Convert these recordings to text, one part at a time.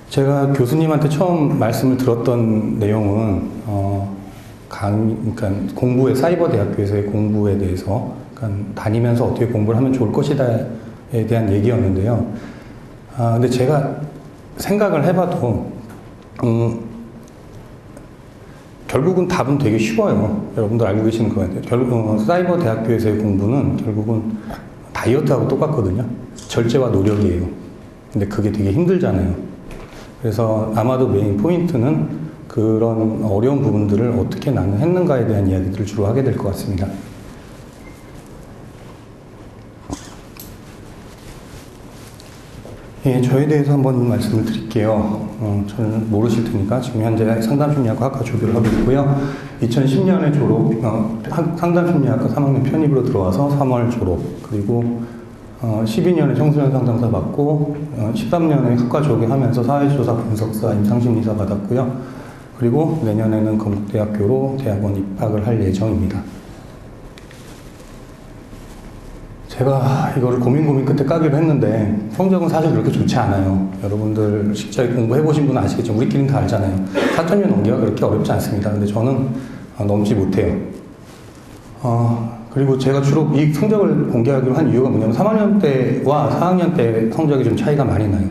제가 교수님한테 처음 말씀을 들었던 내용은 그러니까 공부에 사이버 대학교에서의 공부에 대해서 그러니까 다니면서 어떻게 공부를 하면 좋을 것이다에 대한 얘기였는데요. 근데 제가 생각을 해봐도 결국은 답은 되게 쉬워요. 여러분들 알고 계시는 것 같아요. 결국 사이버 대학교에서의 공부는 결국은 다이어트하고 똑같거든요. 절제와 노력이에요. 근데 그게 되게 힘들잖아요. 그래서 아마도 메인 포인트는 그런 어려운 부분들을 어떻게 나는 했는가에 대한 이야기들을 주로 하게 될 것 같습니다. 예, 저에 대해서 한번 말씀을 드릴게요. 저는 모르실 테니까 지금 현재 상담심리학과 학과 조교를 하고 있고요. 2010년에 졸업, 상담심리학과 3학년 편입으로 들어와서 3월 졸업, 그리고 12년에 청소년 상담사 받고 13년에 학과 조교하면서 사회조사 분석사 임상심리사 받았고요. 그리고 내년에는 건국대학교로 대학원 입학을 할 예정입니다. 제가 이거를 고민 끝에 까기로 했는데 성적은 사실 그렇게 좋지 않아요. 여러분들 실제 공부해보신 분은 아시겠지만 우리끼리는 다 알잖아요. 4점이 넘기가 그렇게 어렵지 않습니다. 근데 저는 넘지 못해요. 그리고 제가 주로 이 성적을 공개하기로 한 이유가 뭐냐면 3학년 때와 4학년 때 성적이 좀 차이가 많이 나요.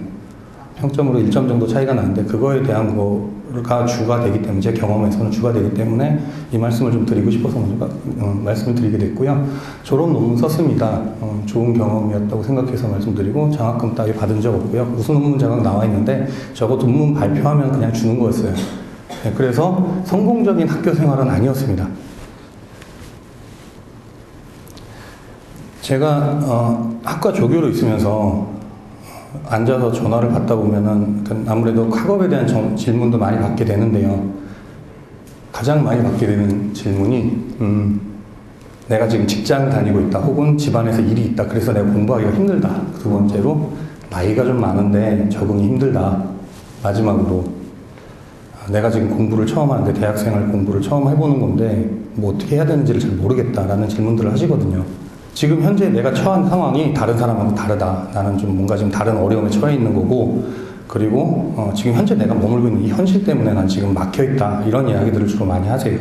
평점으로 1점 정도 차이가 나는데 그거에 대한 거가 주가 되기 때문에 제 경험에서는 주가 되기 때문에 이 말씀을 좀 드리고 싶어서 먼저 말씀을 드리게 됐고요. 졸업 논문 썼습니다. 좋은 경험이었다고 생각해서 말씀드리고 장학금 따위 받은 적 없고요. 우수 논문 자격 나와 있는데 저거 논문 발표하면 그냥 주는 거였어요. 네, 그래서 성공적인 학교 생활은 아니었습니다. 제가 학과 조교로 있으면서 앉아서 전화를 받다 보면은 아무래도 학업에 대한 질문도 많이 받게 되는데요. 가장 많이 받게 되는 질문이 내가 지금 직장을 다니고 있다 혹은 집안에서 일이 있다 그래서 내가 공부하기가 힘들다. 두 번째로 나이가 좀 많은데 적응이 힘들다. 마지막으로 내가 지금 공부를 처음 하는데 대학생활 공부를 처음 해보는 건데 뭐 어떻게 해야 되는지를 잘 모르겠다라는 질문들을 하시거든요. 지금 현재 내가 처한 상황이 다른 사람하고 다르다. 나는 좀 뭔가 지금 다른 어려움에 처해 있는 거고, 그리고 지금 현재 내가 머물고 있는 이 현실 때문에 난 지금 막혀있다. 이런 이야기들을 주로 많이 하세요.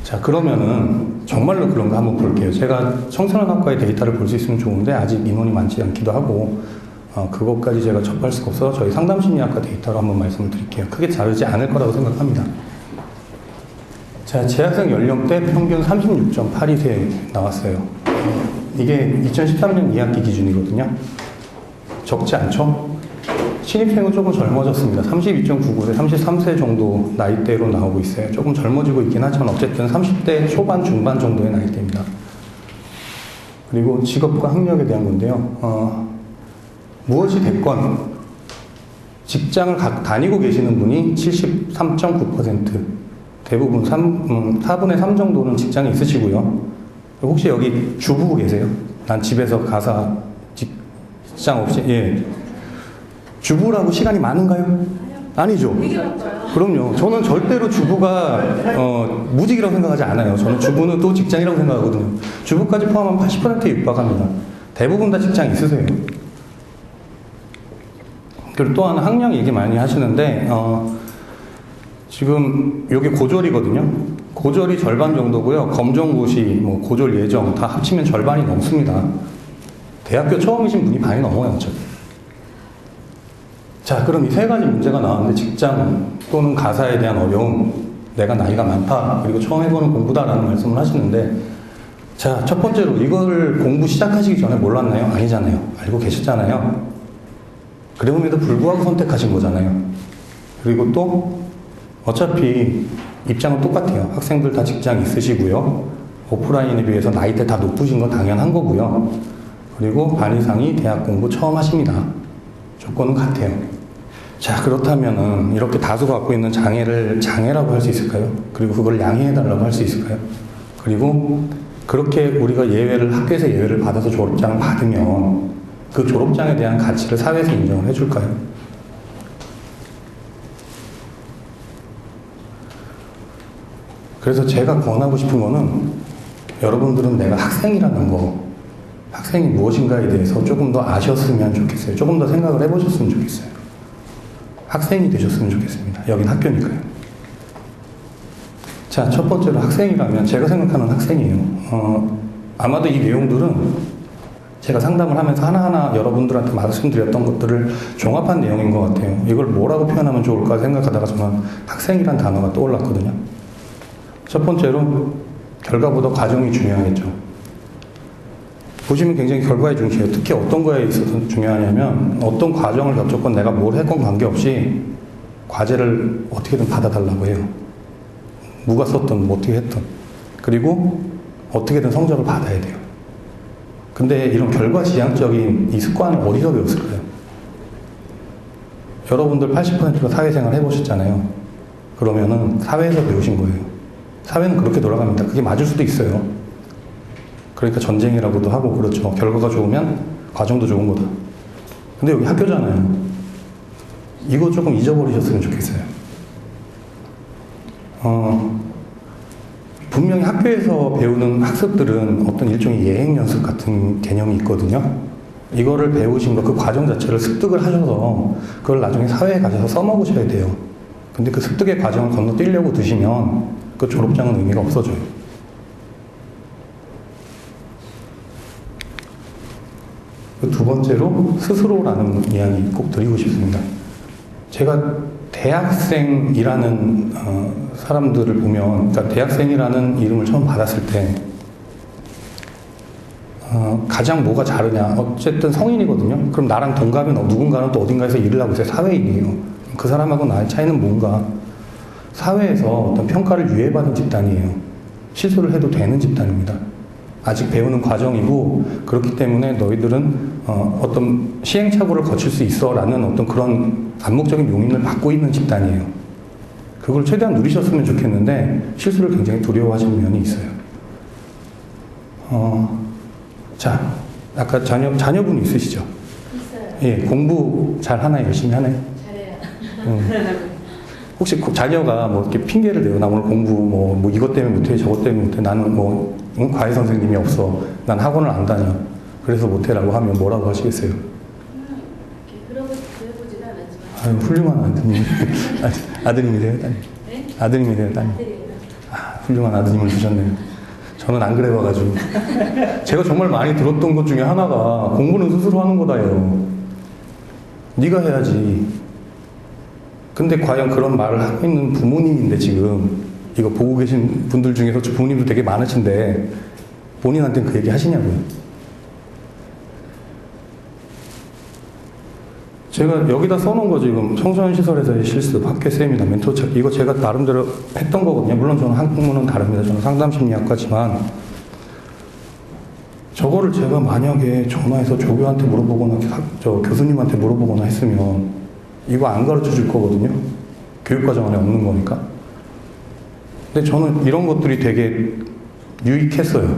자, 그러면은 정말로 그런가 한번 볼게요. 제가 청소년학과의 데이터를 볼 수 있으면 좋은데 아직 인원이 많지 않기도 하고 그것까지 제가 접할 수가 없어서 저희 상담심리학과 데이터로 한번 말씀을 드릴게요. 크게 다르지 않을 거라고 생각합니다. 자, 재학생 연령대 평균 36.82세 나왔어요. 이게 2013년 2학기 기준이거든요. 적지 않죠? 신입생은 조금 젊어졌습니다. 32.99세, 33세 정도 나이대로 나오고 있어요. 조금 젊어지고 있긴 하지만 어쨌든 30대 초반, 중반 정도의 나이대입니다. 그리고 직업과 학력에 대한 건데요. 무엇이 됐건 직장을 다니고 계시는 분이 73.9%, 대부분 4분의 3 정도는 직장에 있으시고요. 혹시 여기 주부 계세요? 난 집에서 가사 직장 없이, 예. 주부라고 시간이 많은가요? 아니죠. 그럼요. 저는 절대로 주부가 무직이라고 생각하지 않아요. 저는 주부는 또 직장이라고 생각하거든요. 주부까지 포함하면 80%에 육박합니다. 대부분 다 직장 있으세요. 그리고 또 하나 학력 얘기 많이 하시는데 지금 여기 고졸이거든요. 고졸이 절반 정도고요. 검정고시, 뭐 고졸 예정 다 합치면 절반이 넘습니다. 대학교 처음이신 분이 반이 넘어요, 어차피. 자, 그럼 이 세 가지 문제가 나왔는데 직장 또는 가사에 대한 어려움, 내가 나이가 많다, 그리고 처음 해보는 공부다라는 말씀을 하시는데 자, 첫 번째로 이거를 공부 시작하시기 전에 몰랐나요? 아니잖아요. 알고 계셨잖아요. 그럼에도 불구하고 선택하신 거잖아요. 그리고 또 어차피 입장은 똑같아요. 학생들 다 직장 있으시고요. 오프라인에 비해서 나이대 다 높으신 건 당연한 거고요. 그리고 반 이상이 대학 공부 처음 하십니다. 조건은 같아요. 자, 그렇다면은 이렇게 다수가 갖고 있는 장애를 장애라고 할 수 있을까요? 그리고 그걸 양해해달라고 할 수 있을까요? 그리고 그렇게 우리가 학교에서 예외를 받아서 졸업장을 받으면 그 졸업장에 대한 가치를 사회에서 인정을 해줄까요? 그래서 제가 권하고 싶은 거는 여러분들은 내가 학생이라는 거, 학생이 무엇인가에 대해서 조금 더 아셨으면 좋겠어요. 조금 더 생각을 해보셨으면 좋겠어요. 학생이 되셨으면 좋겠습니다. 여긴 학교니까요. 자, 첫 번째로 학생이라면 제가 생각하는 학생이에요. 아마도 이 내용들은 제가 상담을 하면서 하나하나 여러분들한테 말씀드렸던 것들을 종합한 내용인 것 같아요. 이걸 뭐라고 표현하면 좋을까 생각하다가 저는 학생이란 단어가 떠올랐거든요. 첫 번째로 결과보다 과정이 중요하겠죠. 보시면 굉장히 결과에 중시해요. 특히 어떤 거에 있어서 중요하냐면 어떤 과정을 겪었건 내가 뭘 했건 관계없이 과제를 어떻게든 받아달라고 해요. 누가 썼든 뭐 어떻게 했든. 그리고 어떻게든 성적을 받아야 돼요. 근데 이런 결과지향적인 이 습관을 어디서 배웠을까요? 여러분들 80%가 사회생활 해보셨잖아요. 그러면은 사회에서 배우신 거예요. 사회는 그렇게 돌아갑니다. 그게 맞을 수도 있어요. 그러니까 전쟁이라고도 하고 그렇죠. 결과가 좋으면 과정도 좋은 거다. 근데 여기 학교잖아요. 이거 조금 잊어버리셨으면 좋겠어요. 분명히 학교에서 배우는 학습들은 어떤 일종의 예행 연습 같은 개념이 있거든요. 이거를 배우신 거, 그 과정 자체를 습득을 하셔서 그걸 나중에 사회에 가셔서 써먹으셔야 돼요. 근데 그 습득의 과정을 건너뛰려고 드시면 그 졸업장은 의미가 없어져요. 두 번째로 스스로라는 이야기 꼭 드리고 싶습니다. 제가 대학생이라는 사람들을 보면, 그러니까 대학생이라는 이름을 처음 받았을 때 가장 뭐가 다르냐? 어쨌든 성인이거든요. 그럼 나랑 동갑인 누군가는 또 어딘가에서 일을 하고 있어요. 사회인이에요. 그 사람하고 나의 차이는 뭔가? 사회에서 어떤 평가를 유예받은 집단이에요. 실수를 해도 되는 집단입니다. 아직 배우는 과정이고 그렇기 때문에 너희들은 어떤 시행착오를 거칠 수 있어 라는 어떤 그런 암묵적인 용인을 받고 있는 집단이에요. 그걸 최대한 누리셨으면 좋겠는데 실수를 굉장히 두려워하시는 면이 있어요. 자, 아까 자녀분이 있으시죠? 있어요. 예, 공부 잘 하나요? 열심히 하나요? 잘해요. 혹시 자녀가 뭐 이렇게 핑계를 대요. 나 오늘 공부 뭐 이것 때문에 못해, 저것 때문에 못해. 나는 뭐 과외 선생님이 없어. 난 학원을 안 다녀. 그래서 못해라고 하면 뭐라고 하시겠어요? 그러보지는 않았지만. 아유, 훌륭한 아드님. 아드님이세요, 따님? 네? 아드님이세요, 따님? 아들이에요. 훌륭한 아드님을 두셨네요. 저는 안 그래봐가지고. 제가 정말 많이 들었던 것 중에 하나가 공부는 스스로 하는 거다예요. 네가 해야지. 근데 과연 그런 말을 하고 있는 부모님인데 지금 이거 보고 계신 분들 중에서 부모님도 되게 많으신데 본인한테는 그 얘기 하시냐고요. 제가 여기다 써놓은 거 지금 청소년 시설에서의 실습, 학교쌤이나 멘토 찾기 이거 제가 나름대로 했던 거거든요. 물론 저는 학문은 다릅니다. 저는 상담심리학과지만 저거를 제가 만약에 전화해서 조교한테 물어보거나 교수님한테 물어보거나 했으면 이거 안 가르쳐 줄 거거든요. 교육과정 안에 없는 거니까. 근데 저는 이런 것들이 되게 유익했어요.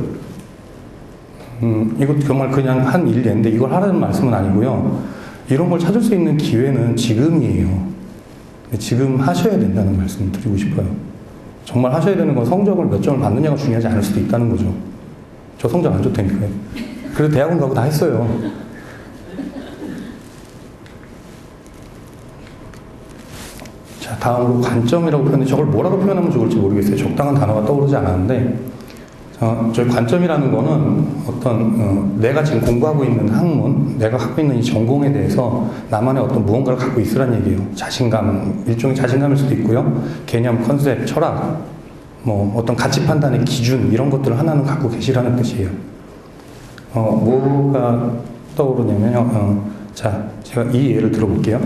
이거 정말 그냥 한 일례인데 이걸 하라는 말씀은 아니고요. 이런 걸 찾을 수 있는 기회는 지금이에요. 지금 하셔야 된다는 말씀을 드리고 싶어요. 정말 하셔야 되는 건 성적을 몇 점을 받느냐가 중요하지 않을 수도 있다는 거죠. 저 성적 안 좋다니까요. 그래도 대학원 가고 다 했어요. 자, 다음으로 관점이라고 표현해. 저걸 뭐라고 표현하면 좋을지 모르겠어요. 적당한 단어가 떠오르지 않았는데, 저 관점이라는 거는 어떤 내가 지금 공부하고 있는 학문, 내가 갖고 있는 이 전공에 대해서 나만의 어떤 무언가를 갖고 있으란 얘기예요. 자신감, 일종의 자신감일 수도 있고요. 개념, 컨셉, 철학, 뭐 어떤 가치 판단의 기준 이런 것들을 하나는 갖고 계시라는 뜻이에요. 뭐가 떠오르냐면요. 자, 제가 이 예를 들어볼게요.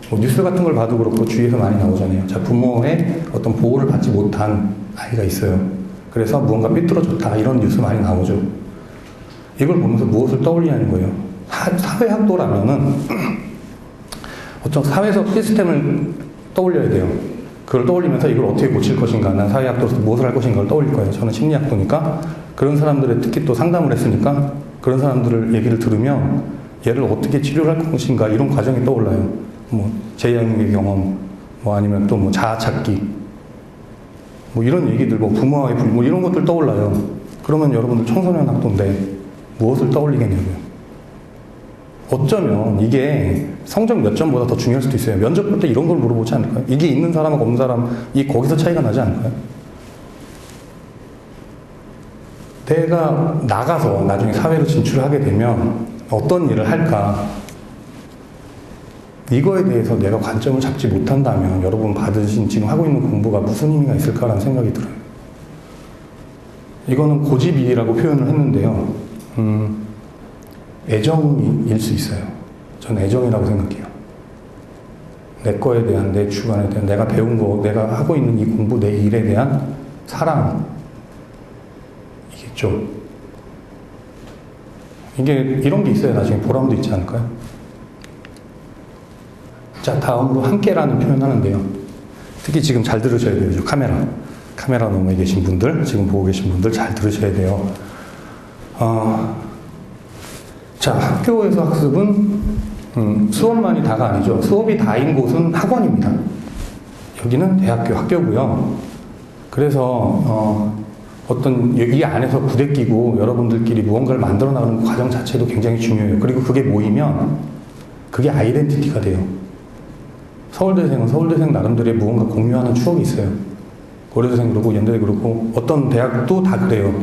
뭐 뉴스 같은 걸 봐도 그렇고 주위에서 많이 나오잖아요. 자, 부모의 어떤 보호를 받지 못한 아이가 있어요. 그래서 무언가 삐뚤어졌다 이런 뉴스 많이 나오죠. 이걸 보면서 무엇을 떠올리냐는 거예요. 사회학도라면은 어떤 사회적 시스템을 떠올려야 돼요. 그걸 떠올리면서 이걸 어떻게 고칠 것인가, 난 사회학도로서 무엇을 할 것인가를 떠올릴 거예요. 저는 심리학도니까 그런 사람들의 특히 또 상담을 했으니까 그런 사람들을 얘기를 들으면 얘를 어떻게 치료를 할 것인가 이런 과정이 떠올라요. 뭐 재양의 경험, 뭐 아니면 또 뭐 자아 찾기, 뭐 이런 얘기들, 뭐 부모와의 불, 뭐 이런 것들 떠올라요. 그러면 여러분들 청소년 학도인데 무엇을 떠올리겠냐고요. 어쩌면 이게 성적 몇 점보다 더 중요할 수도 있어요. 면접 볼 때 이런 걸 물어보지 않을까요? 이게 있는 사람하고 없는 사람, 거기서 차이가 나지 않을까요? 내가 나가서 나중에 사회로 진출하게 되면 어떤 일을 할까? 이거에 대해서 내가 관점을 잡지 못한다면 여러분 받으신 지금 하고 있는 공부가 무슨 의미가 있을까라는 생각이 들어요. 이거는 고집이라고 표현을 했는데요. 애정일 수 있어요. 저는 애정이라고 생각해요. 내 거에 대한, 내 주관에 대한, 내가 배운 거, 내가 하고 있는 이 공부, 내 일에 대한 사랑이겠죠. 이게 이런 게 있어야 나중에 보람도 있지 않을까요? 자, 다음으로 함께라는 표현 하는데요. 특히 지금 잘 들으셔야 돼요. 카메라 너머에 계신 분들, 지금 보고 계신 분들 잘 들으셔야 돼요. 자, 학교에서 학습은 수업만이 다가 아니죠. 수업이 다인 곳은 학원입니다. 여기는 대학교, 학교고요. 그래서 어떤 이 안에서 부대끼고 여러분들끼리 무언가를 만들어 나가는 과정 자체도 굉장히 중요해요. 그리고 그게 모이면 그게 아이덴티티가 돼요. 서울대생은 서울대생 나름대로의 무언가 공유하는 추억이 있어요. 고려대생 그러고 연대대 그러고 어떤 대학도 다 그래요.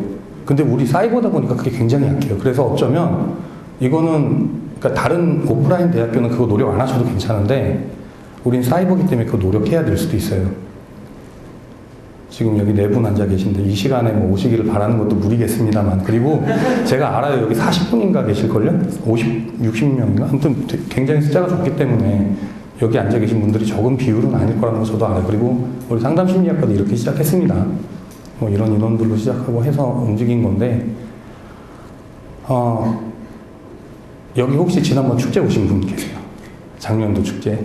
근데 우리 사이버다 보니까 그게 굉장히 약해요. 그래서 어쩌면 이거는 그러니까 다른 오프라인 대학교는 그거 노력 안 하셔도 괜찮은데 우린 사이버기 때문에 그거 노력해야 될 수도 있어요. 지금 여기 4분 앉아 계신데 이 시간에 뭐 오시기를 바라는 것도 무리겠습니다만, 그리고 제가 알아요. 여기 40분인가 계실걸요? 60명인가? 아무튼 굉장히 숫자가 적기 때문에 여기 앉아 계신 분들이 적은 비율은 아닐 거라는 거 저도 알아요. 그리고 우리 상담심리학과도 이렇게 시작했습니다. 뭐 이런 인원들로 시작하고 해서 움직인 건데, 여기 혹시 지난번 축제 오신 분 계세요? 작년도 축제.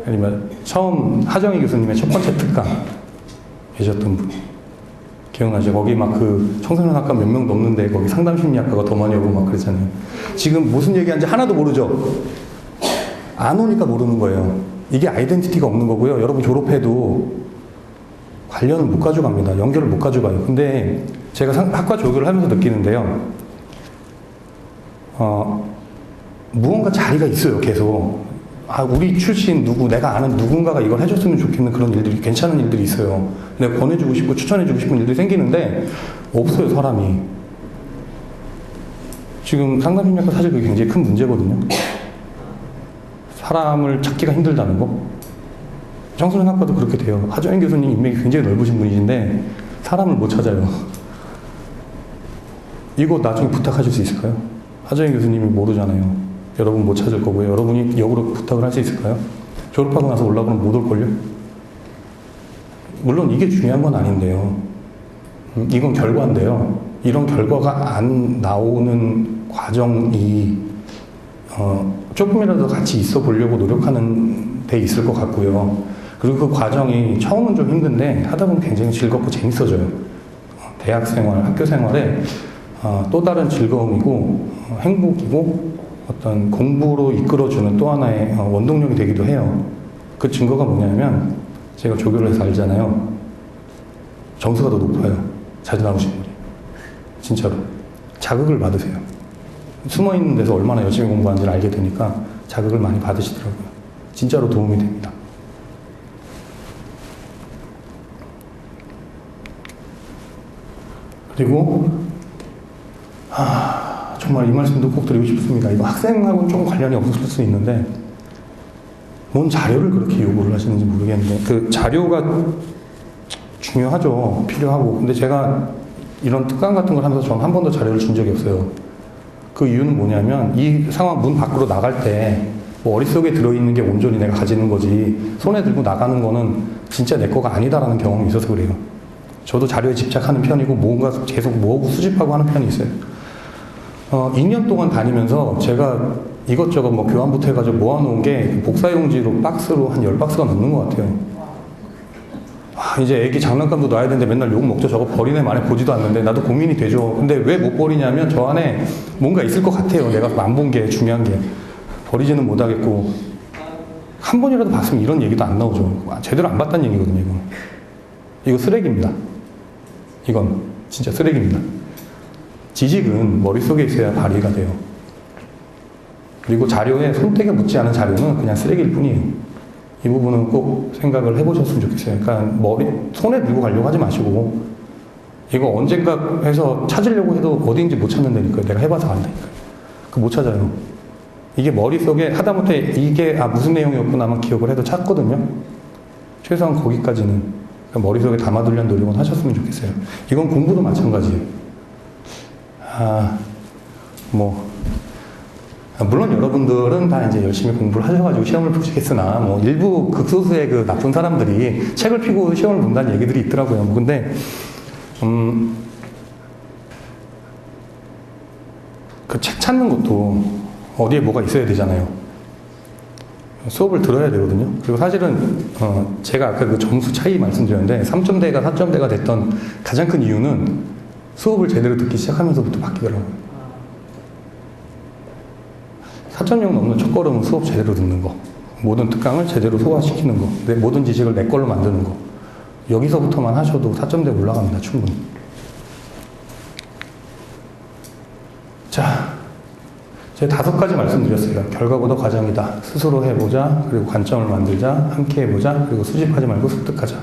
아니면 처음 하정희 교수님의 첫 번째 특강 계셨던 분. 기억나죠? 거기 막 그 청소년학과 몇 명 넘는데 거기 상담심리학과가 더 많이 오고 막 그러잖아요. 지금 무슨 얘기하는지 하나도 모르죠? 안 오니까 모르는 거예요. 이게 아이덴티티가 없는 거고요. 여러분 졸업해도 관련을 못 가져갑니다. 연결을 못 가져가요. 근데 제가 학과 조교를 하면서 느끼는데요. 무언가 자리가 있어요. 계속. 우리 출신 누구, 내가 아는 누군가가 이걸 해줬으면 좋겠는 그런 일들이, 괜찮은 일들이 있어요. 내가 권해주고 싶고 추천해주고 싶은 일들이 생기는데 없어요, 사람이. 지금 상담심리학과 사실 그게 굉장히 큰 문제거든요. 사람을 찾기가 힘들다는 거. 청소년학과도 그렇게 돼요. 하정인 교수님 인맥이 굉장히 넓으신 분이신데 사람을 못 찾아요. 이거 나중에 부탁하실 수 있을까요? 하정인 교수님이 모르잖아요. 여러분 못 찾을 거고요. 여러분이 역으로 부탁을 할 수 있을까요? 졸업하고 나서 올라가면 못 올걸요? 물론 이게 중요한 건 아닌데요. 이건 결과인데요. 이런 결과가 안 나오는 과정이 조금이라도 같이 있어 보려고 노력하는 데 있을 것 같고요. 그리고 그 과정이 처음은 좀 힘든데 하다 보면 굉장히 즐겁고 재밌어져요. 대학 생활, 학교 생활에 또 다른 즐거움이고 행복이고 어떤 공부로 이끌어주는 또 하나의 원동력이 되기도 해요. 그 증거가 뭐냐면 제가 조교를 해서 알잖아요. 점수가 더 높아요. 자주 나오신 분이. 진짜로. 자극을 받으세요. 숨어있는 데서 얼마나 열심히 공부하는지를 알게 되니까 자극을 많이 받으시더라고요. 진짜로 도움이 됩니다. 그리고 정말 이 말씀도 꼭 드리고 싶습니다. 이거 학생하고는 조금 관련이 없을 수 있는데 뭔 자료를 그렇게 요구를 하시는지 모르겠는데 그 자료가 중요하죠. 필요하고. 근데 제가 이런 특강 같은 걸 하면서 저는 한 번도 자료를 준 적이 없어요. 그 이유는 뭐냐면 이 상황 문 밖으로 나갈 때 뭐 머릿속에 들어있는 게 온전히 내가 가지는 거지 손에 들고 나가는 거는 진짜 내 거가 아니다라는 경험이 있어서 그래요. 저도 자료에 집착하는 편이고 뭔가 계속 모으고 수집하고 하는 편이 있어요. 2년 동안 다니면서 제가 이것저것 뭐 교환부터 해가지고 모아놓은 게 복사용지로 박스로 한 10박스가 넘는 것 같아요. 이제 애기 장난감도 놔야 되는데 맨날 욕 먹죠. 저거 버리네 만에 보지도 않는데 나도 고민이 되죠. 근데 왜 못 버리냐면 저 안에 뭔가 있을 것 같아요. 내가 안 본 게 중요한 게. 버리지는 못하겠고 한 번이라도 봤으면 이런 얘기도 안 나오죠. 제대로 안 봤다는 얘기거든요. 이거 쓰레기입니다. 이건 진짜 쓰레기입니다. 지식은 머릿속에 있어야 발휘가 돼요. 그리고 자료에 손때가 묻지 않은 자료는 그냥 쓰레기일 뿐이에요. 이 부분은 꼭 생각을 해보셨으면 좋겠어요. 그러니까 손에 들고 가려고 하지 마시고, 이거 언젠가 해서 찾으려고 해도 어디인지 못 찾는다니까요. 내가 해봐서 안다니까요. 못 찾아요. 이게 머릿속에 하다못해 이게 무슨 내용이었구나만 기억을 해도 찾거든요. 최소한 거기까지는 머릿속에 담아두려는 노력은 하셨으면 좋겠어요. 이건 공부도 마찬가지예요. 물론 여러분들은 다 이제 열심히 공부를 하셔가지고 시험을 보시겠으나, 일부 극소수의 그 나쁜 사람들이 책을 피고 시험을 본다는 얘기들이 있더라고요. 근데, 그 책 찾는 것도 어디에 뭐가 있어야 되잖아요. 수업을 들어야 되거든요. 그리고 사실은, 제가 아까 그 점수 차이 말씀드렸는데, 3점대가 4점대가 됐던 가장 큰 이유는 수업을 제대로 듣기 시작하면서부터 바뀌더라고요. 4.0 넘는 첫걸음은 수업 제대로 듣는 거. 모든 특강을 제대로 소화시키는 거. 내 모든 지식을 내 걸로 만드는 거. 여기서부터만 하셔도 4점대 올라갑니다. 충분히. 자, 제가 5가지 말씀드렸어요. 결과보다 과정이다. 스스로 해보자. 그리고 관점을 만들자. 함께 해보자. 그리고 수집하지 말고 습득하자.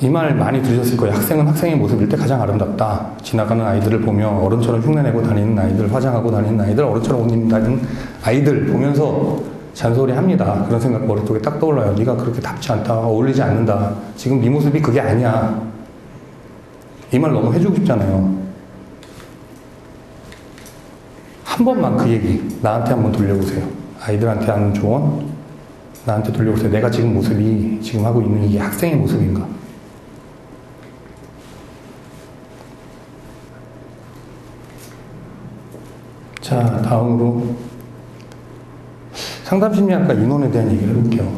이 말 많이 들으셨을 거예요. 학생은 학생의 모습일 때 가장 아름답다. 지나가는 아이들을 보며 어른처럼 흉내내고 다니는 아이들, 화장하고 다니는 아이들, 어른처럼 옷 입는 다니는 아이들 보면서 잔소리합니다. 그런 생각 머릿속에 딱 떠올라요. 네가 그렇게 답지 않다. 어울리지 않는다. 지금 네 모습이 그게 아니야. 이 말 너무 해주고 싶잖아요. 한 번만 그 얘기 나한테 한번 돌려보세요. 아이들한테 하는 조언 나한테 돌려보세요. 내가 지금 모습이 지금 하고 있는 이게 학생의 모습인가? 자, 다음으로 상담심리학과 인원에 대한 얘기를 해볼게요.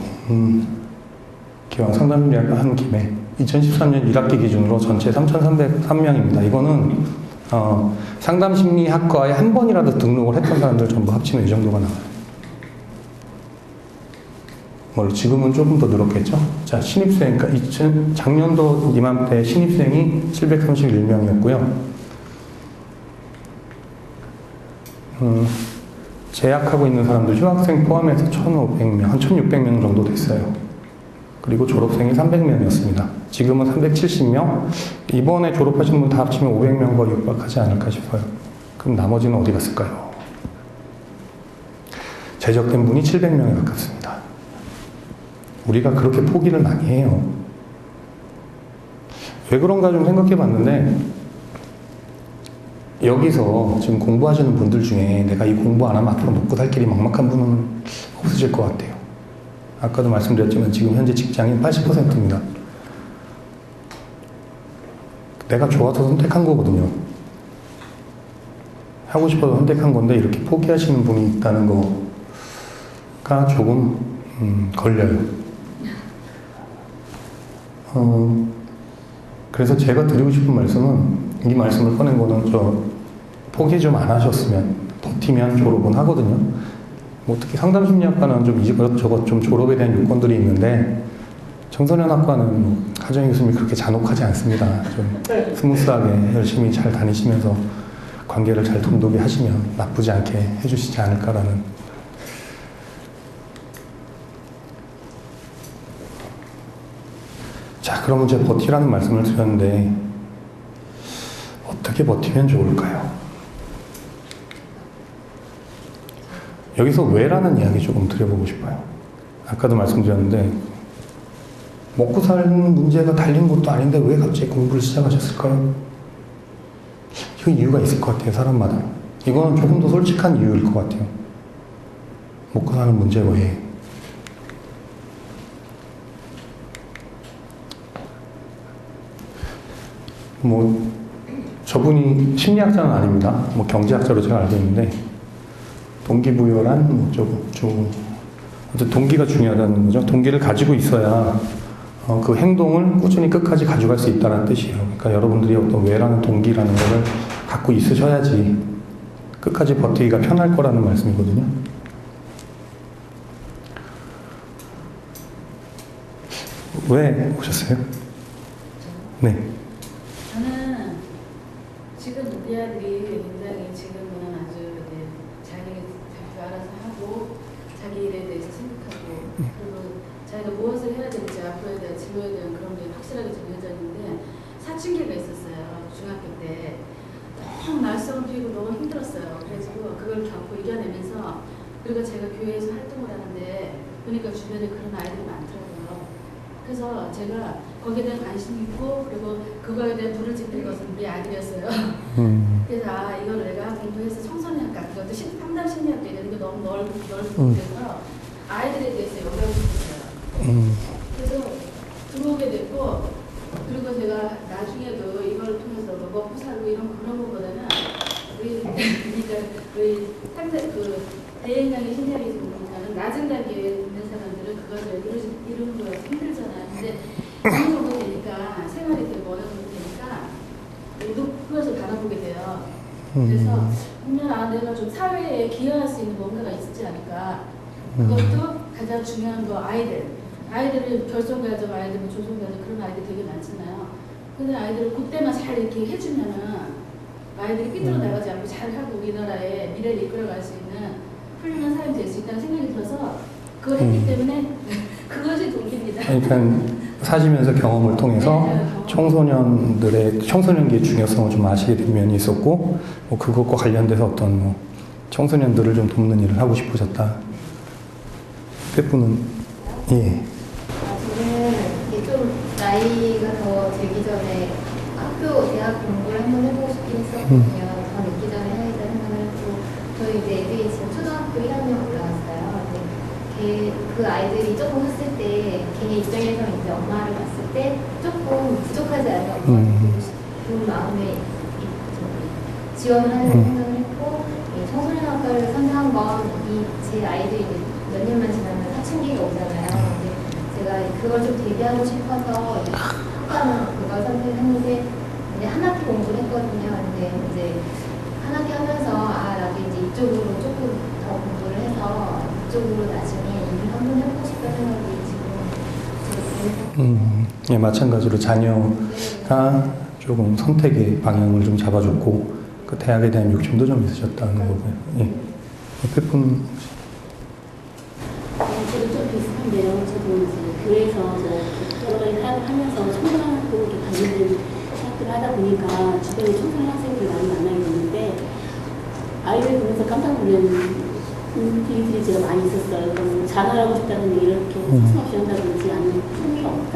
기왕 상담심리학과 한 김에 2013년 1학기 기준으로 전체 3,303명입니다. 이거는 상담심리학과에 한 번이라도 등록을 했던 사람들 전부 합치면 이 정도가 나와요. 지금은 조금 더 늘었겠죠? 자, 신입생, 그러니까 작년도 이맘때 신입생이 731명이었고요. 재학하고 있는 사람들 휴학생 포함해서 1,500명, 한 1,600명 정도 됐어요. 그리고 졸업생이 300명이었습니다. 지금은 370명. 이번에 졸업하신 분 다 합치면 500명 거의 육박하지 않을까 싶어요. 그럼 나머지는 어디 갔을까요? 재적된 분이 700명에 가깝습니다. 우리가 그렇게 포기를 많이 해요. 왜 그런가 좀 생각해 봤는데, 여기서 지금 공부하시는 분들 중에 내가 이 공부 안 하면 앞으로 먹고 살 길이 막막한 분은 없으실 것 같아요. 아까도 말씀드렸지만 지금 현재 직장인 80%입니다. 내가 좋아서 선택한 거거든요. 하고 싶어서 선택한 건데 이렇게 포기하시는 분이 있다는 거가 조금 걸려요. 그래서 제가 드리고 싶은 말씀은, 이 말씀을 꺼낸 거는 포기 좀 안 하셨으면, 버티면 졸업은 하거든요. 특히 상담심리학과는 좀 이것저것 좀 졸업에 대한 요건들이 있는데, 청소년학과는 하정희 교수님이 그렇게 잔혹하지 않습니다. 좀 스무스하게 열심히 잘 다니시면서 관계를 잘 돈독히 하시면 나쁘지 않게 해주시지 않을까라는. 자, 그러면 제가 버티라는 말씀을 드렸는데 어떻게 버티면 좋을까요? 여기서 왜라는 이야기 조금 드려보고 싶어요. 아까도 말씀드렸는데 먹고 사는 문제가 달린 것도 아닌데 왜 갑자기 공부를 시작하셨을까요? 그 이유가 있을 것 같아요, 사람마다. 이거는 조금 더 솔직한 이유일 것 같아요. 먹고 사는 문제 외에. 저분이 심리학자는 아닙니다. 경제학자로 제가 알고 있는데, 동기부여란 어쨌든 동기가 중요하다는 거죠. 동기를 가지고 있어야 그 행동을 꾸준히 끝까지 가져갈 수 있다는 뜻이에요. 그러니까 여러분들이 어떤 왜라는 동기라는 거를 갖고 있으셔야지 끝까지 버티기가 편할 거라는 말씀이거든요. 왜 오셨어요? 네. 저는 지금 우리 아들이 굉장히 지금은 아주 자기 자기가 알아서 하고 자기 일에 대해서 생각하고 그리고 자기가 무엇을 해야 되는지 앞으로에 대한 진로에 대한 그런 게 확실하게 정해져 있는데 사춘기가 있었어요. 중학교 때 너무 말썽을 피우고 너무 힘들었어요. 그래가지고 그걸 겪고 이겨내면서 그리고 제가 교회에서 활동을 하는데 보니까 주변에 그런 아이들이 많더라고요. 그래서 제가 거기에 대한 관심이 있고 그리고 그거에 대한 불을 지피는 것은 우리 아들이었어요. 그래서 이걸 내가 공부해서 청소년 같은 것도 상담 심리학도 있는데 이거 너무 넓고 그래서 아이들에 대해서 연구하고 싶었어요. 그래서 들어오게 됐고 그리고 제가 나중에도 이걸 통해서 먹고 살고 이런 그런 것보다는 우리 그러니까 우리 상대 그 대인장애 심리학에서 보면 낮은 단계에 있는 사람들은 그것을 이루는 거가 힘들잖아요. 근데 어느 정도 되니까 생활이 되고 어느 정도 되니까 그것을 바라보게 돼요. 그래서 분명 내가 좀 사회에 기여할 수 있는 뭔가가 있지 않을까. 그것도 가장 중요한 거 아이들은 결손가족 아이들, 조손가족 그런 아이들 되게 많잖아요. 근데 아이들을 그때만 잘 이렇게 해주면은 아이들이 삐뚤어 나가지 않고 잘하고 우리나라의 미래를 이끌어갈 수 있는 훌륭한 사람이 될 수 있다는 생각이 들어서 그걸 했기 때문에 그것이 동기입니다. 그러니까 사시면서 경험을 통해서 청소년기의 중요성을 좀 아시게 된 면이 있었고 뭐 그것과 관련돼서 어떤 뭐 청소년들을 좀 돕는 일을 하고 싶으셨다. pepu는 예. 저는 이게 좀 나이가 더 들기 전에 대학 공부를 한번 해보고 싶긴 했었거든요. 더 늦기 전에 해야겠다 생각을 했고, 저희 이제 애들이 지금 초등학교 1학년 올라갔어요. 근데 그 아이들이 조금 컸을 때, 걔네 입장에서 이제 엄마를 봤을 때 조금 부족하지 않은 엄마를 보고 싶은 마음에 지원을 하는 생각을 했고, 청소년학과를 선택한 건 제 아이들이 몇 년만 지나면 사춘기가 오잖아요. 근데 제가 그걸 좀 대비하고 싶어서 학과는 그걸 선택했는데 이제 한 학기 공부를 했거든요. 근데 이제 한 학기 하면서 나도 이제 이쪽으로 조금 더 공부를 해서 이쪽으로 나중에 일을 한번 해보고 싶다는 생각이 지금 예, 마찬가지로 자녀가 조금 선택의 방향을 좀 잡아줬고 그 대학에 대한 욕심도 좀 있으셨다는 거고요. 예. pepu는 저도 좀 비슷한데요. 저도 이제 교회에서 여러 가지 사역을 하면서 청소년학교 관련된 사역들을 하다 보니까 주변에 청소년 학생들을 많이 만나게 됐는데 아이들 보면서 깜짝 놀라는 일들이 제가 많이 있었어요. 자살하고 싶다는 얘기를 이렇게 서슴없이 한다든지 아니면 흥미가 없다.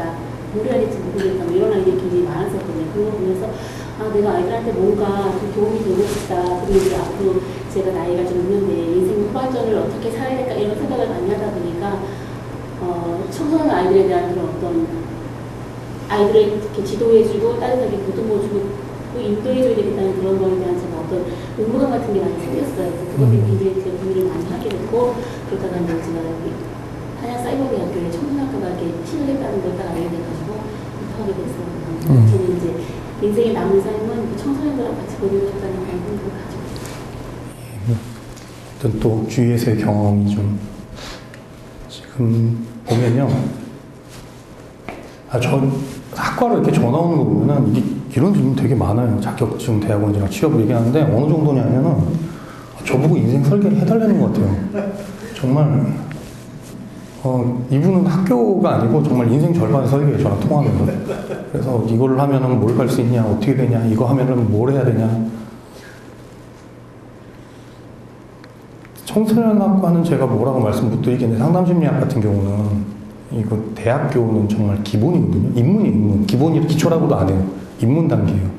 뭘 해야 될지 모르겠다. 뭐 이런 아이들이 굉장히 많았었거든요. 그거 보면서 내가 아이들한테 뭔가 좀 도움이 되고 싶다. 그리고 이제 앞으로 제가 나이가 좀 있는데 인생 후반전을 어떻게 살아야 될까 이런 생각을 많이 하다 보니까 청소년 아이들에 대한 그런 어떤 아이들을 이렇게 지도해주고 따뜻하게 보듬어주고 인도해줘야 되겠다는 그런 거에 대한 제가 어떤 의무감 같은 게 많이 생겼어요. 그것 때문에 굉장히 제가 고민을 많이 하게 됐고 그러다가 이제 제가 한양사이버대학교에 청소년학과가 이렇게 신청했다는 걸 딱 알게 돼가지고 입학하게 됐어요. 저는 이제 인생의 남은 삶은 청소년들하고 같이 보내고 싶다는 그런 생각을 가지고 있어요. 어떤 또 주위에서의 경험이 좀 지금 보면요. 전 학과로 이렇게 전화 오는 거 보면은 이런 질문 되게 많아요. 자격증, 대학원이랑 취업을 얘기하는데 어느 정도냐면은 저보고 인생 설계를 해달라는 것 같아요. 정말 이분은 학교가 아니고 정말 인생 절반의 설계예요. 저랑 통화하면서. 그래서 이걸 하면은 뭘 갈 수 있냐, 어떻게 되냐, 이거 하면은 뭘 해야 되냐. 청소년학과는 제가 뭐라고 말씀 못 드리겠는데 상담심리학 같은 경우는 이거 대학교는 정말 기본이거든요. 인문. 기초라고도 안 해요. 입문 단계예요.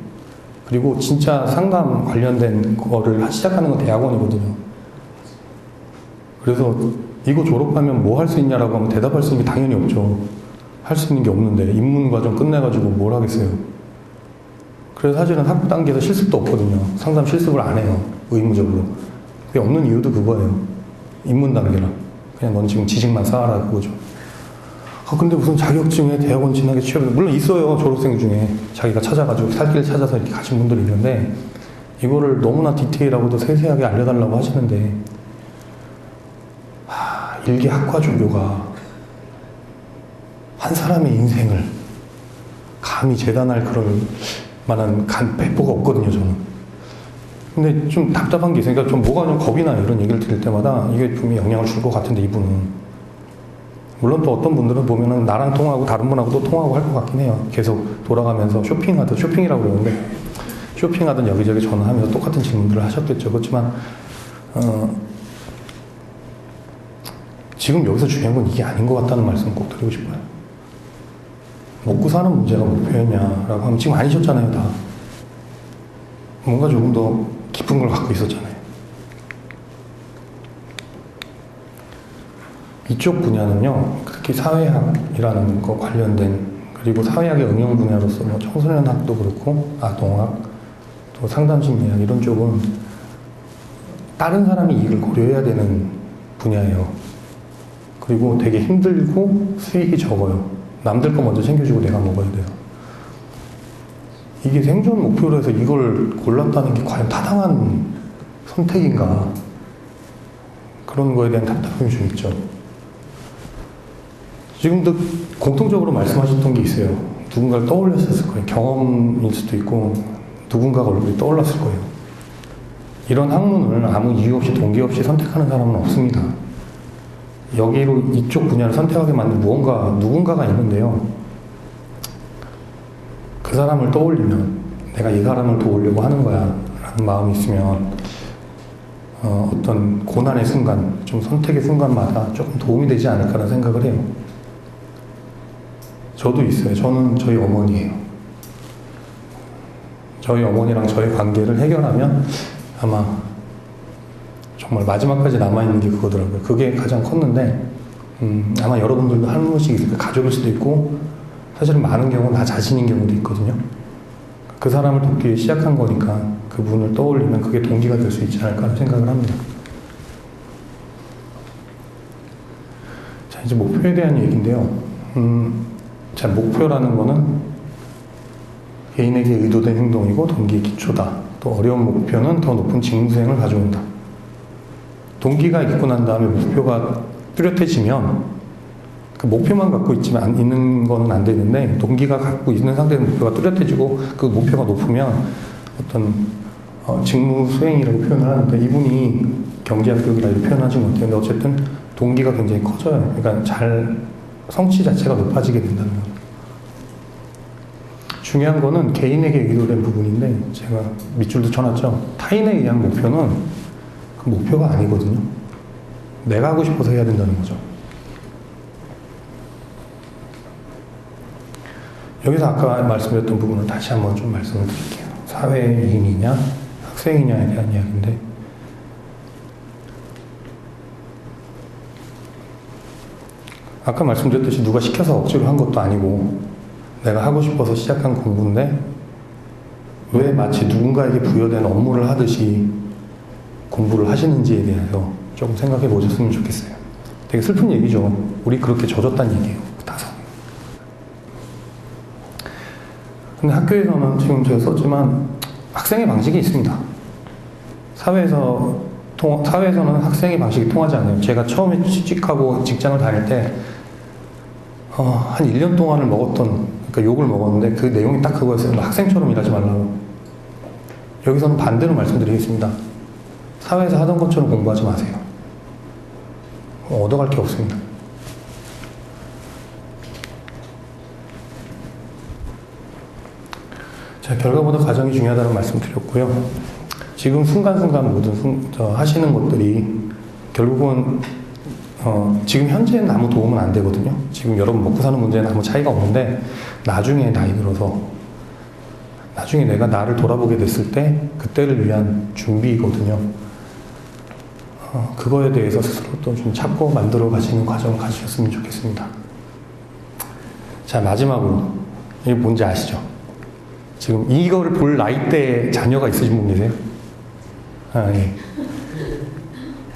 그리고 진짜 상담 관련된 거를 시작하는 건 대학원이거든요. 그래서 이거 졸업하면 뭐 할 수 있냐라고 하면 대답할 수 있는 게 당연히 없죠. 할 수 있는 게 없는데 입문 과정 끝내가지고 뭘 하겠어요. 그래서 사실은 학부 단계에서 실습도 없거든요. 상담 실습을 안 해요. 의무적으로. 그게 없는 이유도 그거예요. 입문 단계라. 그냥 넌 지금 지식만 쌓아라 그거죠. 근데 무슨 자격증에 대학원 진학에 취업을 물론 있어요. 졸업생 중에 자기가 찾아가지고 살 길 찾아서 이렇게 가신 분들이 있는데 이거를 너무나 디테일하고도 세세하게 알려달라고 하시는데 일개 학과 조교가 한 사람의 인생을 감히 재단할 그럴 만한 배포가 없거든요. 저는 근데 좀 답답한 게 있으니까 좀 뭐가 좀 겁이 나요. 이런 얘기를 들을 때마다 이게 분명히 영향을 줄 것 같은데 이분은. 물론 또 어떤 분들은 보면은 나랑 통하고 다른 분하고도 통하고 할 것 같긴 해요. 계속 돌아가면서 쇼핑이라고 그러는데 쇼핑하든 여기저기 전화하면서 똑같은 질문들을 하셨겠죠. 그렇지만 지금 여기서 중요한 건 이게 아닌 것 같다는 말씀을 꼭 드리고 싶어요. 먹고 사는 문제가 목표였냐라고 하면 지금 아니셨잖아요, 다. 뭔가 조금 더 깊은 걸 갖고 있었잖아요. 이쪽 분야는요, 특히 사회학이라는 거 관련된, 그리고 사회학의 응용 분야로서 뭐 청소년학도 그렇고, 아동학, 또 상담심리학 이런 쪽은 다른 사람이 이익을 고려해야 되는 분야예요. 그리고 되게 힘들고 수익이 적어요. 남들 거 먼저 챙겨주고 내가 먹어야 돼요. 이게 생존 목표로 해서 이걸 골랐다는 게 과연 타당한 선택인가? 그런 거에 대한 답답함이 좀 있죠. 지금도 공통적으로 말씀하셨던 게 있어요. 누군가를 떠올렸을 거예요. 경험일 수도 있고 누군가가 얼굴이 떠올랐을 거예요. 이런 학문을 아무 이유 없이 동기 없이 선택하는 사람은 없습니다. 여기로 이쪽 분야를 선택하게 만든 누군가가 있는데요. 그 사람을 떠올리면 내가 이 사람을 도우려고 하는 거야 라는 마음이 있으면 어떤 고난의 순간, 좀 선택의 순간마다 조금 도움이 되지 않을까라는 생각을 해요. 저도 있어요. 저는 저희 어머니예요. 저희 어머니랑 저의 관계를 해결하면 아마 정말 마지막까지 남아있는 게 그거더라고요. 그게 가장 컸는데 아마 여러분들도 한 번씩 있을 가족일 수도 있고 사실은 많은 경우는 나 자신인 경우도 있거든요. 그 사람을 돕기 위해 시작한 거니까 그분을 떠올리면 그게 동기가 될 수 있지 않을까 하는 생각을 합니다. 자, 이제 목표에 대한 얘기인데요. 자, 목표라는 거는 개인에게 의도된 행동이고 동기의 기초다. 또 어려운 목표는 더 높은 직무수행을 가져온다. 동기가 있고 난 다음에 목표가 뚜렷해지면 그 목표만 갖고 있는 거는 안 되는데 동기가 갖고 있는 상태에서 목표가 뚜렷해지고 그 목표가 높으면 어떤 직무 수행이라고 표현을 하는데 이분이 경제학 교육이라고 표현하지 못했는데 어쨌든 동기가 굉장히 커져요. 그러니까 성취 자체가 높아지게 된다는 거예요. 중요한 거는 개인에게 의도된 부분인데 제가 밑줄도 쳐놨죠. 타인에 의한 목표는 그 목표가 아니거든요. 내가 하고 싶어서 해야 된다는 거죠. 여기서 아까 말씀드렸던 부분을 다시 한번 좀 말씀을 드릴게요. 사회인이냐 학생이냐에 대한 이야기인데 아까 말씀드렸듯이 누가 시켜서 억지로 한 것도 아니고 내가 하고 싶어서 시작한 공부인데 왜 마치 누군가에게 부여된 업무를 하듯이 공부를 하시는지에 대해서 조금 생각해 보셨으면 좋겠어요. 되게 슬픈 얘기죠. 우리 그렇게 젖었다는 얘기예요. 다섯. 근데 학교에서는 지금 제가 썼지만 학생의 방식이 있습니다. 사회에서는 학생의 방식이 통하지 않아요. 제가 처음에 취직하고 직장을 다닐 때 한 1년 동안을 그러니까 욕을 먹었는데 그 내용이 딱 그거였어요. 학생처럼 일하지 말라고. 여기서는 반대로 말씀드리겠습니다. 사회에서 하던 것처럼 공부하지 마세요. 얻어갈 게 없습니다. 자, 결과보다 과정이 중요하다는 말씀 드렸고요. 지금 순간순간 모든 하시는 것들이 결국은 지금 현재는 아무 도움은 안 되거든요. 지금 여러분 먹고 사는 문제는 아무 차이가 없는데 나중에 나이 들어서 나중에 내가 나를 돌아보게 됐을 때 그때를 위한 준비거든요. 그거에 대해서 스스로 또 좀 찾고 만들어 가시는 과정을 가지셨으면 좋겠습니다. 자, 마지막으로 이게 뭔지 아시죠? 지금 이거를 볼 나이대에 자녀가 있으신 분 계세요? 예.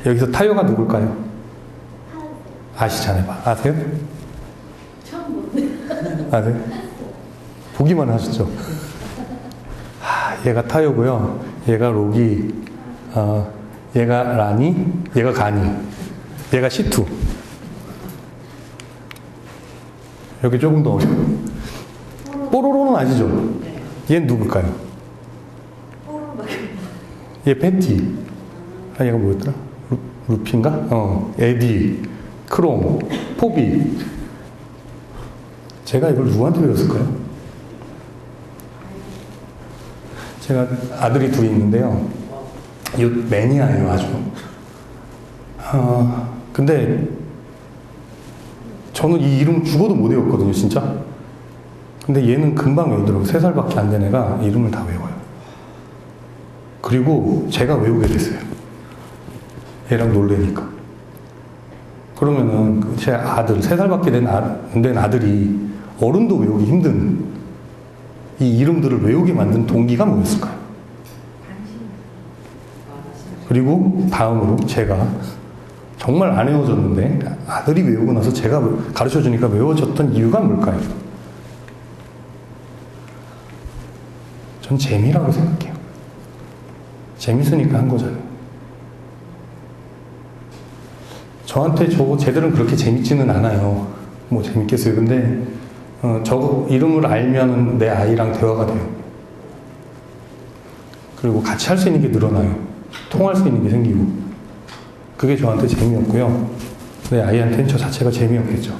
여기서 타요가 누굴까요? 아시잖아요. 아세요? 처음 보네. 아세요? 보기만 하셨죠? 얘가 타요고요. 얘가 로기, 얘가 라니, 얘가 가니, 얘가 시투. 여기 조금 더 어려워요. 뽀로로는 아시죠? 얘는 누굴까요? 얘 패티. 아, 얘가 뭐였더라? 루피인가? 에디, 크롬, 포비. 제가 이걸 누구한테 배웠을까요? 제가 아들이 둘이 있는데요. 이 매니아예요, 아주. 근데 저는 이 이름 죽어도 못 외웠거든요, 진짜. 근데 얘는 금방 외우더라고요. 3살밖에 안 된 애가 이름을 다 외워요. 그리고 제가 외우게 됐어요. 얘랑 놀래니까. 그러면은 제 아들, 3살밖에 안 된 아들이 어른도 외우기 힘든 이 이름들을 외우게 만든 동기가 뭐였을까요? 그리고 다음으로 제가 정말 안 외워졌는데 아들이 외우고 나서 제가 가르쳐주니까 외워졌던 이유가 뭘까요? 전 재미라고 생각해요. 재밌으니까 한 거잖아요. 저한테 쟤들은 그렇게 재밌지는 않아요. 뭐 재밌겠어요. 근데 저 이름을 알면 내 아이랑 대화가 돼요. 그리고 같이 할 수 있는 게 늘어나요. 통할 수 있는 게 생기고. 그게 저한테 재미없고요. 내 아이한테는 저 자체가 재미없겠죠.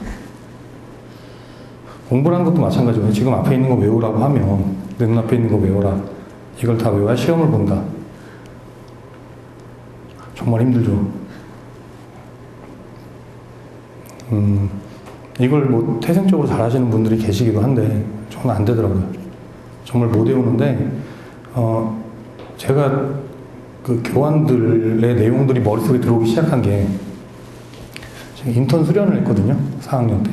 공부를 하는 것도 마찬가지예요. 지금 앞에 있는 거 외우라고 하면 내 눈앞에 있는 거 외워라. 이걸 다 외워야 시험을 본다. 정말 힘들죠. 이걸 뭐 태생적으로 잘하시는 분들이 계시기도 한데 저는 안 되더라고요. 정말 못 외우는데 제가 그 교환들의 내용들이 머릿속에 들어오기 시작한 게 제가 인턴 수련을 했거든요. 4학년 때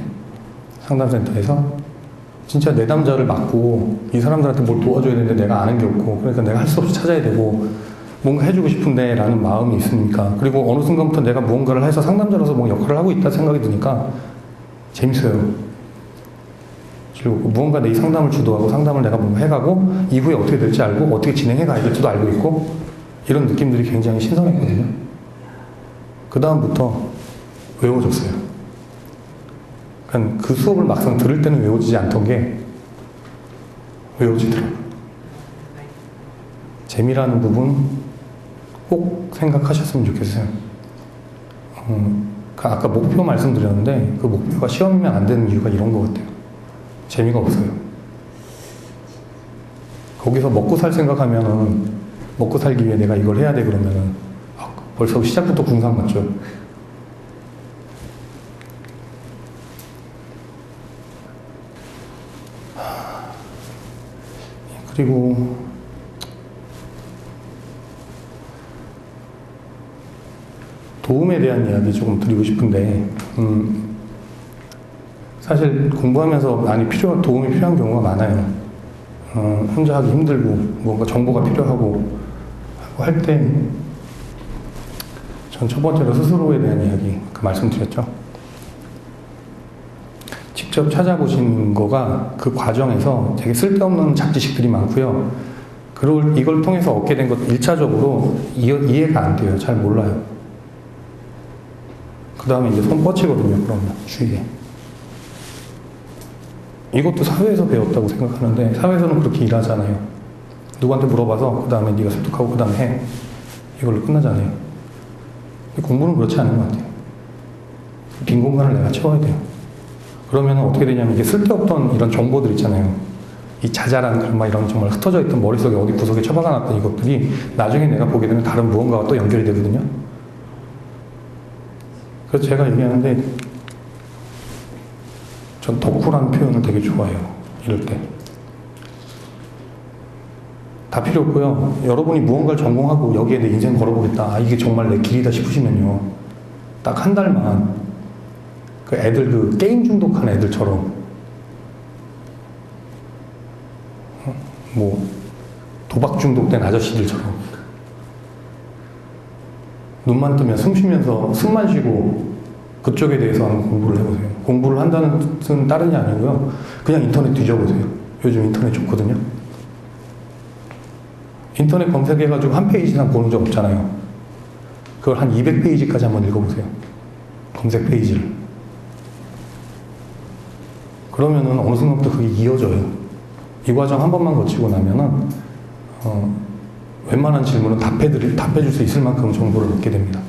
상담센터에서 진짜 내담자를 맡고 이 사람들한테 뭘 도와줘야 되는데 내가 아는 게 없고 그러니까 내가 할 수 없이 찾아야 되고 뭔가 해주고 싶은데 라는 마음이 있으니까 그리고 어느 순간부터 내가 무언가를 해서 상담자로서 뭐 역할을 하고 있다 생각이 드니까 재밌어요. 즐겁고 무언가 내 이 상담을 주도하고 상담을 내가 뭔가 해가고 이후에 어떻게 될지 알고 어떻게 진행해 가야 될지도 알고 있고 이런 느낌들이 굉장히 신선했거든요. 그 다음부터 외워졌어요. 그러니까 그 수업을 막상 들을 때는 외워지지 않던 게 외워지더라고요. 재미라는 부분 꼭 생각하셨으면 좋겠어요. 아까 목표 말씀드렸는데 그 목표가 시험이면 안 되는 이유가 이런 것 같아요. 재미가 없어요. 거기서 먹고 살 생각하면은 먹고 살기 위해 내가 이걸 해야 돼 그러면은 벌써 시작부터 궁상 맞죠. 그리고 도움에 대한 이야기 조금 드리고 싶은데 사실 공부하면서 많이 도움이 필요한 경우가 많아요. 혼자 하기 힘들고 뭔가 정보가 필요하고 할 때 전 첫 번째로 스스로에 대한 이야기 말씀드렸죠. 직접 찾아보시는 거가 그 과정에서 되게 쓸데없는 잡지식들이 많고요. 그리고 이걸 통해서 얻게 된 것 1차적으로 이해가 안 돼요. 잘 몰라요. 그 다음에 이제 손 뻗치거든요. 그러면 주위에. 이것도 사회에서 배웠다고 생각하는데 사회에서는 그렇게 일하잖아요. 누구한테 물어봐서 그 다음에 네가 습득하고 그 다음에 해. 이걸로 끝나잖아요. 근데 공부는 그렇지 않은 것 같아요. 빈 공간을 내가 채워야 돼요. 그러면 어떻게 되냐면 이게 쓸데없던 이런 정보들 있잖아요. 이 자잘한 이런 정말 흩어져 있던 머릿속에 어디 구석에 처박아 놨던 이것들이 나중에 내가 보게 되면 다른 무언가가 또 연결이 되거든요. 그래서 제가 얘기하는데 전 덕후라는 표현을 되게 좋아해요. 이럴 때. 다 필요 없고요. 여러분이 무언가를 전공하고 여기에 내 인생 걸어보겠다. 이게 정말 내 길이다 싶으시면요. 딱 한 달만 그 애들 그 게임 중독한 애들처럼 뭐 도박 중독된 아저씨들처럼 눈만 뜨면 숨 쉬면서 숨만 쉬고 그쪽에 대해서 한번 공부를 해보세요. 공부를 한다는 뜻은 다른 게 아니고요. 그냥 인터넷 뒤져보세요. 요즘 인터넷 좋거든요. 인터넷 검색해가지고 한 페이지 이상 보는 적 없잖아요. 그걸 한 200페이지까지 한번 읽어보세요. 검색 페이지를. 그러면은 어느 순간부터 그게 이어져요. 이 과정 한 번만 거치고 나면은 웬만한 질문은 답해줄 수 있을 만큼 정보를 얻게 됩니다.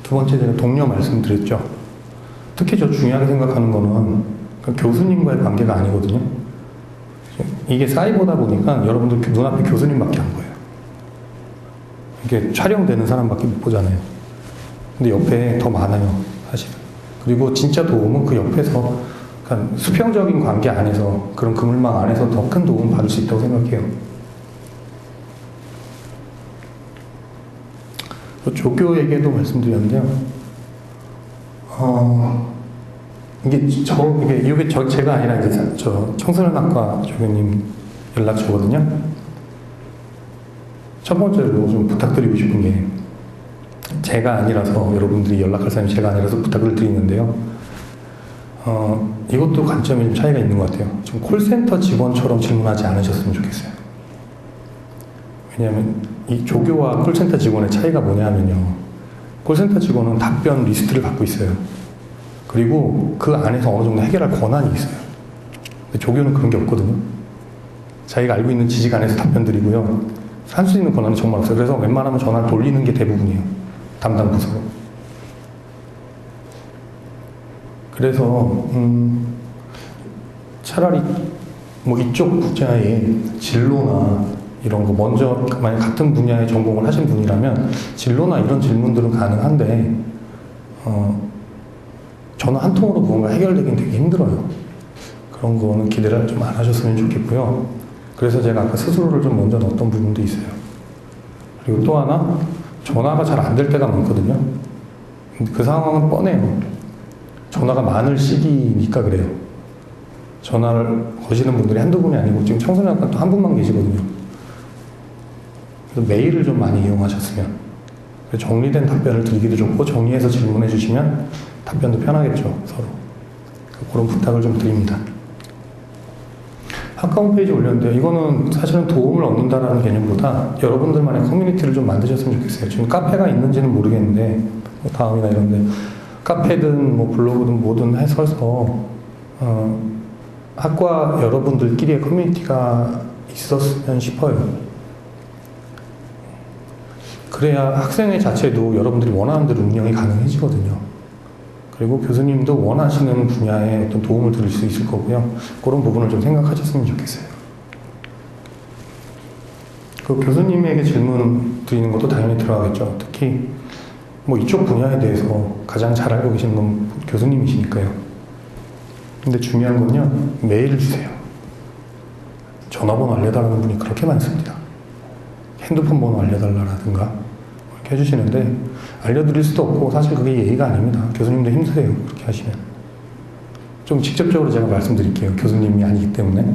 두 번째, 제가 동료 말씀드렸죠. 특히 저 중요하게 생각하는 거는 교수님과의 관계가 아니거든요. 이게 사이버다 보니까 여러분들 눈앞에 교수님밖에 안 보여요. 이게 촬영되는 사람밖에 못 보잖아요. 근데 옆에 더 많아요, 사실. 그리고 진짜 도움은 그 옆에서 그러니까 수평적인 관계 안에서 그런 그물망 안에서 더 큰 도움을 받을 수 있다고 생각해요. 조교에게도 말씀드렸는데요. 이게 제가 아니라 이제 저 청소년학과 조교님 연락처거든요. 첫 번째로 좀 부탁드리고 싶은 게 제가 아니라서 여러분들이 연락할 사람이 제가 아니라서 부탁을 드리는데요. 이것도 관점이 좀 차이가 있는 것 같아요. 좀 콜센터 직원처럼 질문하지 않으셨으면 좋겠어요. 왜냐하면 이 조교와 콜센터 직원의 차이가 뭐냐면요. 콜센터 직원은 답변 리스트를 갖고 있어요. 그리고 그 안에서 어느 정도 해결할 권한이 있어요. 근데 조교는 그런 게 없거든요. 자기가 알고 있는 지식 안에서 답변 드리고요. 할 수 있는 권한이 정말 없어요. 그래서 웬만하면 전화를 돌리는 게 대부분이에요. 담당 부서로. 그래서 차라리 뭐 이쪽 분야의 진로나 이런 거 먼저 만약 같은 분야의 전공을 하신 분이라면 진로나 이런 질문들은 가능한데 전화 한 통으로 뭔가 해결되긴 되게 힘들어요. 그런 거는 기대를 좀 안 하셨으면 좋겠고요. 그래서 제가 아까 스스로를 좀 먼저 넣었던 부분도 있어요. 그리고 또 하나 전화가 잘 안 될 때가 많거든요. 그 상황은 뻔해요. 전화가 많을 시기니까 그래요. 전화를 거시는 분들이 한두 분이 아니고 지금 청소년학과 또 한 분만 계시거든요. 그래서 메일을 좀 많이 이용하셨으면 정리된 답변을 드리기도 좋고 정리해서 질문해 주시면 답변도 편하겠죠, 서로. 그런 부탁을 좀 드립니다. 학과 홈페이지 올렸는데요. 이거는 사실은 도움을 얻는다라는 개념보다 여러분들만의 커뮤니티를 좀 만드셨으면 좋겠어요. 지금 카페가 있는지는 모르겠는데 뭐 다음이나 이런데 카페든 뭐 블로그든 뭐든 해서서 학과 여러분들끼리의 커뮤니티가 있었으면 싶어요. 그래야 학생회 자체도 여러분들이 원하는 대로 운영이 가능해지거든요. 그리고 교수님도 원하시는 분야에 어떤 도움을 드릴 수 있을 거고요. 그런 부분을 좀 생각하셨으면 좋겠어요. 그 교수님에게 질문 드리는 것도 당연히 들어가겠죠. 특히 뭐 이쪽 분야에 대해서 가장 잘 알고 계시는 건 교수님이시니까요. 근데 중요한 건요, 메일을 주세요. 전화번호 알려달라는 분이 그렇게 많습니다. 핸드폰 번호 알려달라라든가 이렇게 해주시는데 알려드릴 수도 없고 사실 그게 예의가 아닙니다. 교수님도 힘드세요. 그렇게 하시면. 좀 직접적으로 제가 말씀드릴게요. 교수님이 아니기 때문에.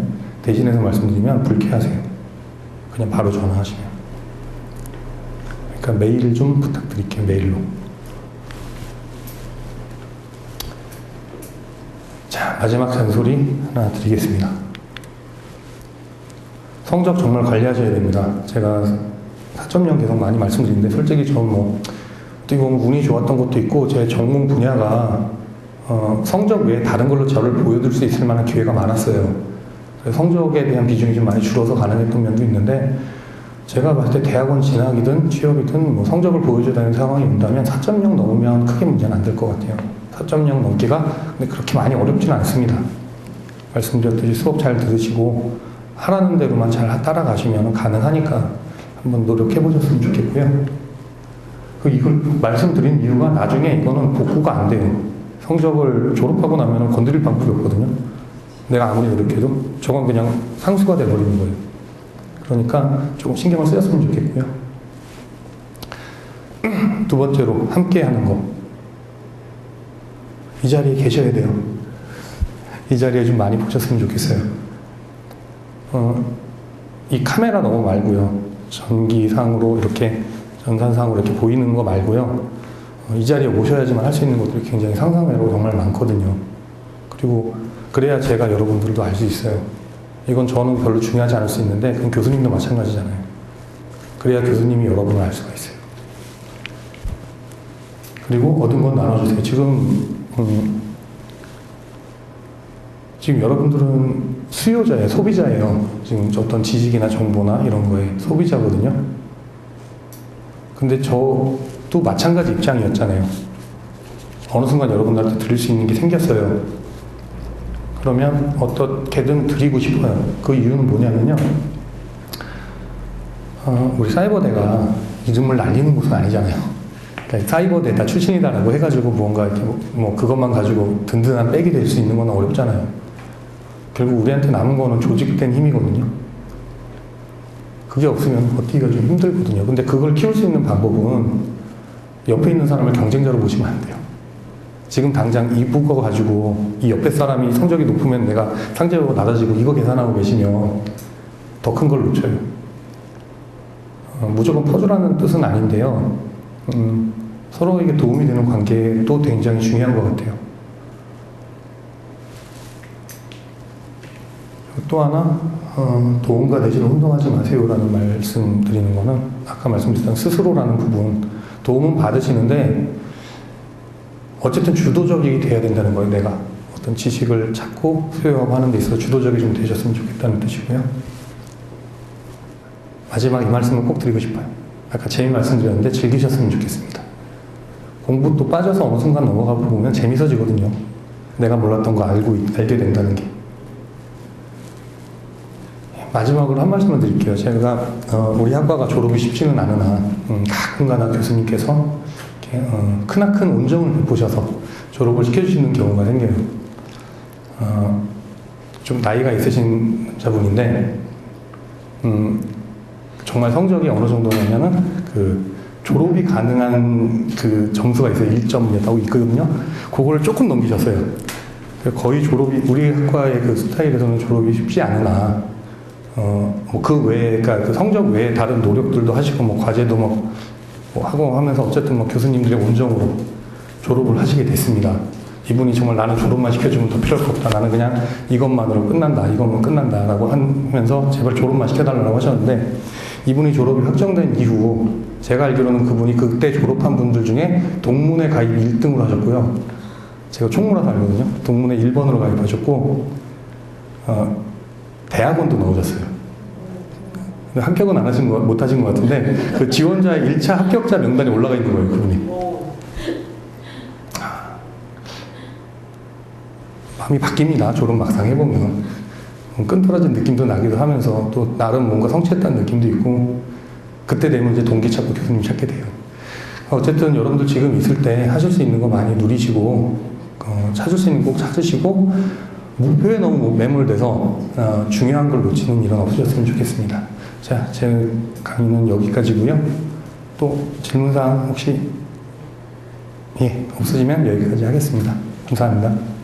대신해서 말씀드리면 불쾌하세요. 그냥 바로 전화하시면. 그러니까 메일을 좀 부탁드릴게요. 메일로. 자, 마지막 잔소리 하나 드리겠습니다. 성적 정말 관리하셔야 됩니다. 제가 4.0 계속 많이 말씀드리는데 솔직히 저는 뭐 어떻게 보면 운이 좋았던 것도 있고 제 전공 분야가 성적 외에 다른 걸로 저를 보여줄 수 있을 만한 기회가 많았어요. 그래서 성적에 대한 비중이 좀 많이 줄어서 가능했던 면도 있는데 제가 봤을 때 대학원 진학이든 취업이든 뭐 성적을 보여줘야 되는 상황이 온다면 4.0 넘으면 크게 문제는 안 될 것 같아요. 4.0 넘기가 근데 그렇게 많이 어렵지는 않습니다. 말씀드렸듯이 수업 잘 들으시고 하라는 대로만 잘 따라가시면 가능하니까 한번 노력해 보셨으면 좋겠고요. 이걸 말씀드린 이유가 나중에 이거는 복구가 안 돼요. 성적을 졸업하고 나면 건드릴 방법이 없거든요. 내가 아무리 노력해도 저건 그냥 상수가 돼버리는 거예요. 그러니까 조금 신경을 쓰셨으면 좋겠고요. 두 번째로 함께 하는 거. 이 자리에 계셔야 돼요. 이 자리에 좀 많이 보셨으면 좋겠어요. 이 카메라 너무 말고요. 전기상으로 이렇게 전산상으로 이렇게 보이는 거 말고요. 이 자리에 오셔야지만 할 수 있는 것들이 굉장히 상상외로 정말 많거든요. 그리고 그래야 제가 여러분들도 알 수 있어요. 이건 저는 별로 중요하지 않을 수 있는데 그럼 교수님도 마찬가지잖아요. 그래야 교수님이 여러분을 알 수가 있어요. 그리고 얻은 건 나눠주세요. 지금 지금 여러분들은 수요자예요, 소비자예요. 지금 어떤 지식이나 정보나 이런 거에 소비자거든요. 근데 저도 마찬가지 입장이었잖아요. 어느 순간 여러분들한테 드릴 수 있는 게 생겼어요. 그러면 어떻게든 드리고 싶어요. 그 이유는 뭐냐면요. 우리 사이버대가 이름을 날리는 곳은 아니잖아요. 그러니까 사이버대다 출신이다라고 해가지고 무언가 이렇게 뭐 그것만 가지고 든든한 백이 될 수 있는 건 어렵잖아요. 결국 우리한테 남은 거는 조직된 힘이거든요. 그게 없으면 버티기가 좀 힘들거든요. 근데 그걸 키울 수 있는 방법은 옆에 있는 사람을 경쟁자로 보시면 안 돼요. 지금 당장 이 부거 가지고 이 옆에 사람이 성적이 높으면 내가 상대적으로 낮아지고 이거 계산하고 계시면 더 큰 걸 놓쳐요. 무조건 퍼주라는 뜻은 아닌데요. 서로에게 도움이 되는 관계도 굉장히 중요한 것 같아요. 또 하나, 도움과 내지는 혼동하지 마세요라는 말씀 드리는 거는 아까 말씀드렸던 스스로라는 부분, 도움은 받으시는데 어쨌든 주도적이 돼야 된다는 거예요. 내가 어떤 지식을 찾고 수요하고 하는 데 있어서 주도적이 좀 되셨으면 좋겠다는 뜻이고요. 마지막 이 말씀을 꼭 드리고 싶어요. 아까 재미 말씀드렸는데 즐기셨으면 좋겠습니다. 공부 또 빠져서 어느 순간 넘어가 보면 재밌어지거든요. 내가 몰랐던 거 알게 된다는 게. 마지막으로 한 말씀을 드릴게요. 제가 우리 학과가 졸업이 쉽지는 않으나 가끔가다 교수님께서 크나큰 온정을 베푸셔서 졸업을 시켜주시는 경우가 생겨요. 좀 나이가 있으신 자분인데 정말 성적이 어느 정도냐면은 그 졸업이 가능한 그 점수가 있어요. 1점이라고 있거든요. 그거를 조금 넘기셨어요. 거의 졸업이 우리 학과의 그 스타일에서는 졸업이 쉽지 않으나 뭐 그 외에 그러니까 그 성적 외에 다른 노력들도 하시고 뭐 과제도 뭐 하고 하면서 어쨌든 뭐 교수님들의 온정으로 졸업을 하시게 됐습니다. 이분이 정말 나는 졸업만 시켜주면 더 필요할 거 없다. 나는 그냥 이것만으로 끝난다. 이것만 끝난다라고 하면서 제발 졸업만 시켜달라고 하셨는데 이분이 졸업이 확정된 이후 제가 알기로는 그분이 그때 졸업한 분들 중에 동문회 가입 1등으로 하셨고요. 제가 총무라서 알거든요. 동문회 1번으로 가입하셨고 대학원도 넣으셨어요. 합격은 안 하신 못 하신 것 같은데 그 지원자의 1차 합격자 명단에 올라가 있는 거예요, 그분이. 마음이 바뀝니다. 졸업 막상 해보면 끈떨어진 느낌도 나기도 하면서 또 나름 뭔가 성취했다는 느낌도 있고 그때 되면 이제 동기 찾고 교수님 찾게 돼요. 어쨌든 여러분들 지금 있을 때 하실 수 있는 거 많이 누리시고 찾을 수 있는 거 꼭 찾으시고 목표에 너무 매몰돼서 중요한 걸 놓치는 일은 없으셨으면 좋겠습니다. 자, 제 강의는 여기까지고요. 또 질문사항 혹시 없으시면 여기까지 하겠습니다. 감사합니다.